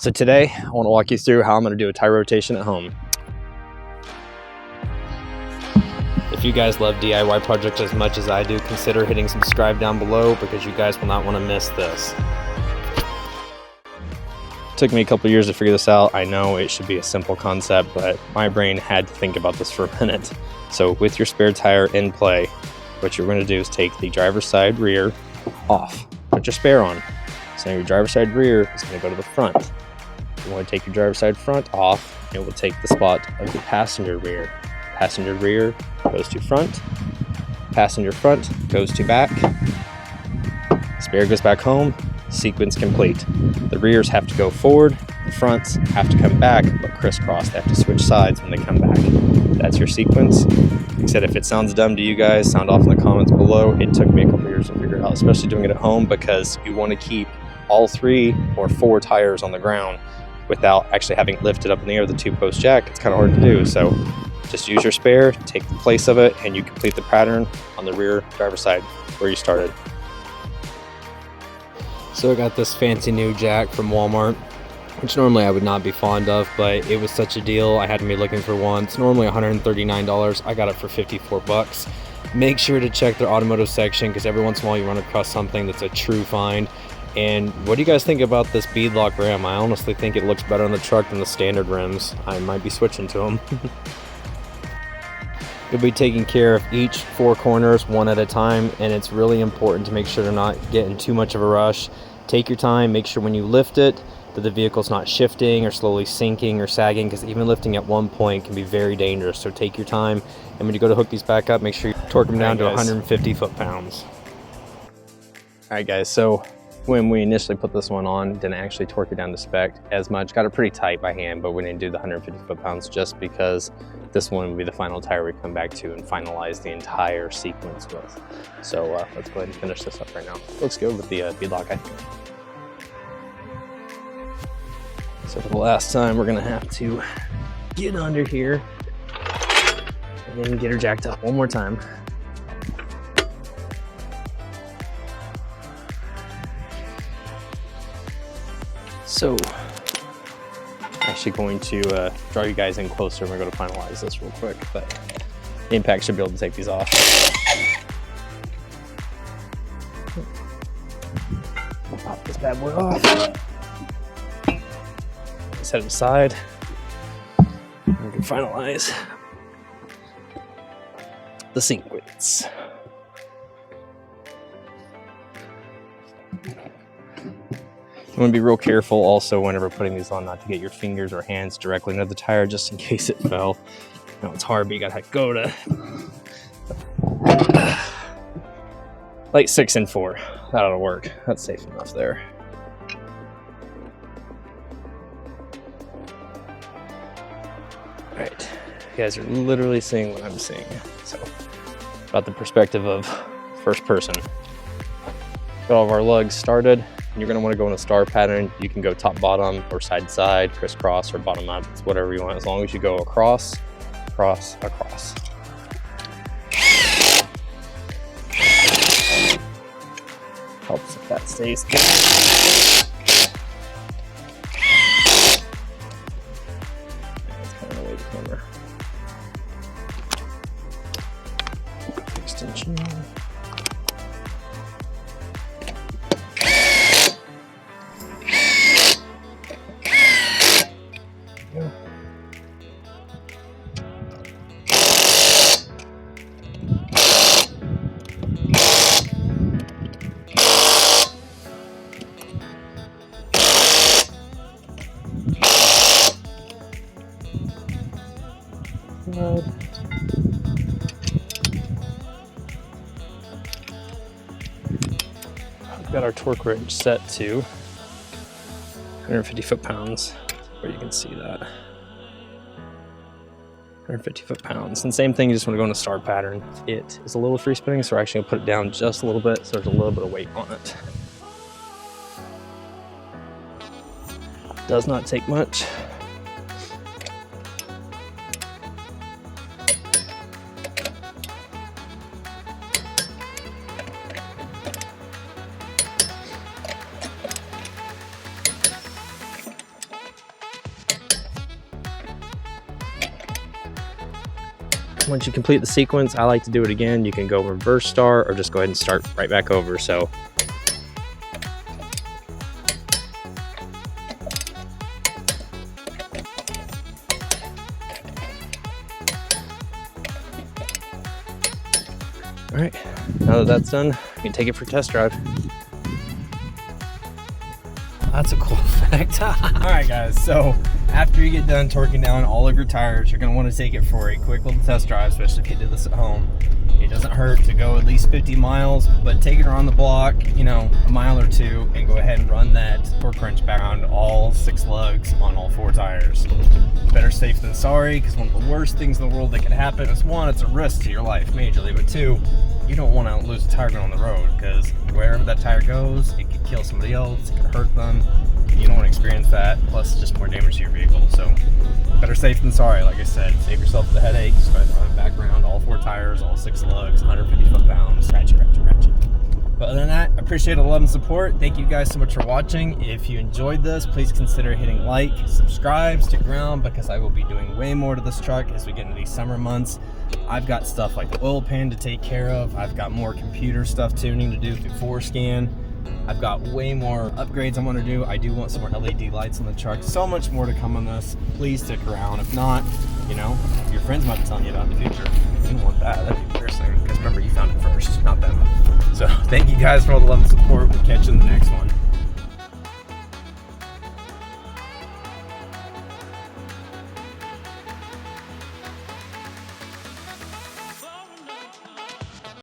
So today I want to walk you through how I'm going to do a tire rotation at home. If you guys love DIY projects as much as I do, consider hitting subscribe down below because you guys will not want to miss this. It took me a couple years to figure this out. I know it should be a simple concept, but my brain had to think about this for a minute. So with your spare tire in play, what you're going to do is take the driver's side rear off, put your spare on. So your driver's side rear is going to go to the front. You want to take your driver's side front off, and it will take the spot of the passenger rear. Passenger rear goes to front, passenger front goes to back, spare goes back home, sequence complete. The rears have to go forward, the fronts have to come back, but crisscross. They have to switch sides when they come back. That's your sequence. Like I said, if it sounds dumb to you guys, sound off in the comments below. It took me a couple years to figure it out, especially doing it at home, because you want to keep all 3 or 4 tires on the ground without actually having it lifted up in the air with the 2-post jack. It's kind of hard to do. So just use your spare, take the place of it, and you complete the pattern on the rear driver's side where you started. So I got this fancy new jack from Walmart, which normally I would not be fond of, but it was such a deal. I had to be looking for one. It's normally $139. I got it for 54 bucks. Make sure to check their automotive section, because every once in a while you run across something that's a true find. And what do you guys think about this beadlock rim? I honestly think it looks better on the truck than the standard rims. I might be switching to them. You'll be taking care of each 4 corners one at a time, and it's really important to make sure to not get in too much of a rush. Take your time, make sure when you lift it that the vehicle's not shifting or slowly sinking or sagging, because even lifting at one point can be very dangerous. So take your time, and when you go to hook these back up, make sure you torque them down to 150 foot-pounds. All right guys, so when we initially put this one on, didn't actually torque it down to spec as much. Got it pretty tight by hand, but we didn't do the 150 foot-pounds just because this one would be the final tire we come back to and finalize the entire sequence with. So let's go ahead and finish this up right now. Looks good with the beadlock, I think. So for the last time, we're gonna have to get under here and then get her jacked up one more time. So, I'm actually going to draw you guys in closer and we're going to finalize this real quick, but the impact should be able to take these off. Pop this bad boy off. Set it aside. And we can finalize the sequence. You want to be real careful also whenever putting these on, not to get your fingers or hands directly into the tire just in case it fell. I know it's hard, but you gotta go to like 6 and 4. That'll work. That's safe enough there. All right, you guys are literally seeing what I'm seeing. So about the perspective of first person. Got all of our lugs started. You're going to want to go in a star pattern. You can go top, bottom, or side to side, crisscross, or bottom up. It's whatever you want, as long as you go across, across, across. Helps if that stays. That's kind of away the camera. Extension. We've got our torque wrench set to 150 foot-pounds, where you can see that. 150 foot-pounds. And same thing, you just want to go in a star pattern. It is a little free spinning, so we're actually going to put it down just a little bit so there's a little bit of weight on it. Does not take much. once you complete the sequence, I like to do it again. You can go reverse start or just go ahead and start right back over. So all right, now that that's done, we can take it for a test drive. That's a cool effect. All right, guys, so after you get done torquing down all of your tires, you're gonna wanna take it for a quick little test drive, especially if you did this at home. It doesn't hurt to go at least 50 miles, but take it around the block, you know, a mile or two, and go ahead and run that torque wrench back around all 6 lugs on all 4 tires. Better safe than sorry, because one of the worst things in the world that can happen is, one, it's a risk to your life majorly, but 2, you don't want to lose a tire going on the road, because wherever that tire goes, it could kill somebody else, it could hurt them. You don't want to experience that, plus it's just more damage to your vehicle. So better safe than sorry, like I said. Save yourself the headache, just go ahead and run it back around all 4 tires, all 6 lugs, 150 foot-pounds, ratchet. But other than that, I appreciate the love and support. Thank you guys so much for watching. If you enjoyed this, please consider hitting like, subscribe, stick around, because I will be doing way more to this truck as we get into these summer months. I've got stuff like the oil pan to take care of. I've got more computer stuff tuning to do through Forescan. I've got way more upgrades I want to do. I do want some more LED lights on the truck. So much more to come on this. Please stick around. If not, you know, your friends might be telling you about the future. You don't want that. That'd be embarrassing. Because remember, you found it first, not them. So thank you guys for all the love and support. We'll catch you in the next one.